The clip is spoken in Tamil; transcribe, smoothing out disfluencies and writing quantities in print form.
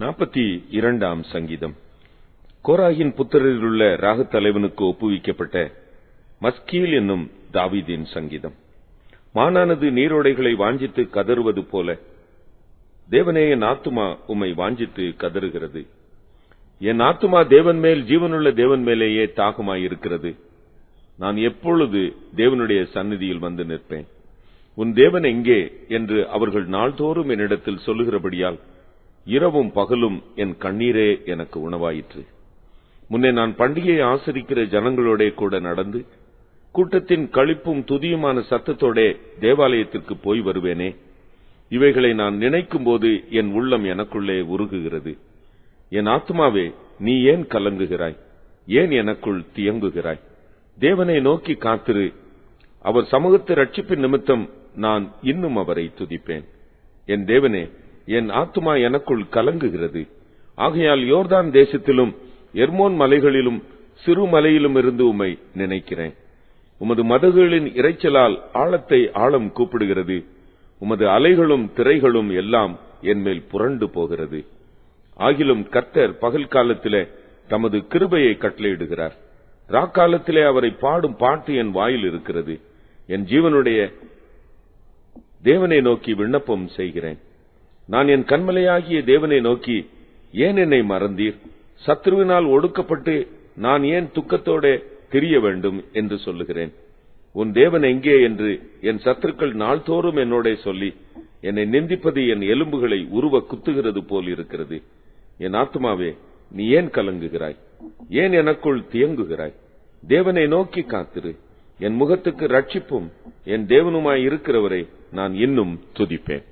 42ஆம் சங்கீதம். கோராகின் புத்திரரிலுள்ள ராகத் தலைவனுக்கு ஒப்புவிக்கப்பட்ட மஸ்கீல் என்னும் தாவீதின் சங்கீதம். மானானது நீரோடைகளை வாஞ்சித்து கதறுவது போல தேவனே, என் ஆத்துமா உம்மை வாஞ்சித்து கதறுகிறது. என் ஆத்துமா தேவன் மேல், ஜீவனுள்ள தேவன் மேலேயே தாகமாயிருக்கிறது. நான் எப்பொழுது தேவனுடைய சந்நிதியில் வந்து நிற்பேன்? உன் தேவன் எங்கே என்று அவர்கள் நாள்தோறும் என்னிடத்தில் சொல்லுகிறபடியால் இரவும் பகலும் என் கண்ணீரே எனக்கு உணவாயிற்று. முன்னே நான் பண்டிகையை ஆசரிக்கிற ஜனங்களோட கூட நடந்து கூட்டத்தின் களிப்பும் துதியுமான சத்தத்தோட தேவாலயத்திற்கு போய் வருவேனே. இவைகளை நான் நினைக்கும் போது என் உள்ளம் எனக்குள்ளே உருகுகிறது. என் ஆத்மாவே, நீ ஏன் கலங்குகிறாய்? ஏன் எனக்குள் தியங்குகிறாய்? தேவனை நோக்கி காத்திரு. அவர் சமூகத்து ரட்சிப்பின் நிமித்தம் நான் இன்னும் அவரை துதிப்பேன். என் தேவனே, என் ஆத்துமா எனக்குள் கலங்குகிறது. ஆகையால் யோர்தான் தேசத்திலும் எர்மோன் மலைகளிலும் சிறு மலையிலும் இருந்து உம்மை நினைக்கிறேன். உமது மதகுகளின் இறைச்சலால் ஆழத்தை ஆழம் கூப்பிடுகிறது. உமது அலைகளும் திரைகளும் எல்லாம் என் மேல் புரண்டு போகிறது. ஆகிலும் கர்த்தர் பகல் காலத்திலே தமது கிருபையை கட்டளையிடுகிறார். ராக்காலத்திலே அவரை பாடும் பாட்டு என் வாயில் இருக்கிறது. என் ஜீவனுடைய தேவனை நோக்கி விண்ணப்பம் செய்கிறேன். நான் என் கண்மலையாகிய தேவனை நோக்கி, ஏன் என்னை மறந்தீர்? சத்ருவினால் ஒடுக்கப்பட்டு நான் ஏன் துக்கத்தோட திரிய வேண்டும் என்று சொல்லுகிறேன். உன் தேவன் எங்கே என்று என் சத்துருக்கள் நாள்தோறும் என்னோட சொல்லி என்னை நிந்திப்பது என் எலும்புகளை உருவ குத்துகிறது போல் இருக்கிறது. என் ஆத்துமாவே, நீ ஏன் கலங்குகிறாய்? ஏன் எனக்குள் தியங்குகிறாய்? தேவனை நோக்கி காத்திரு. என் முகத்துக்கு ரட்சிப்பும் என் தேவனுமாய் இருக்கிறவரை நான் இன்னும் துதிப்பேன்.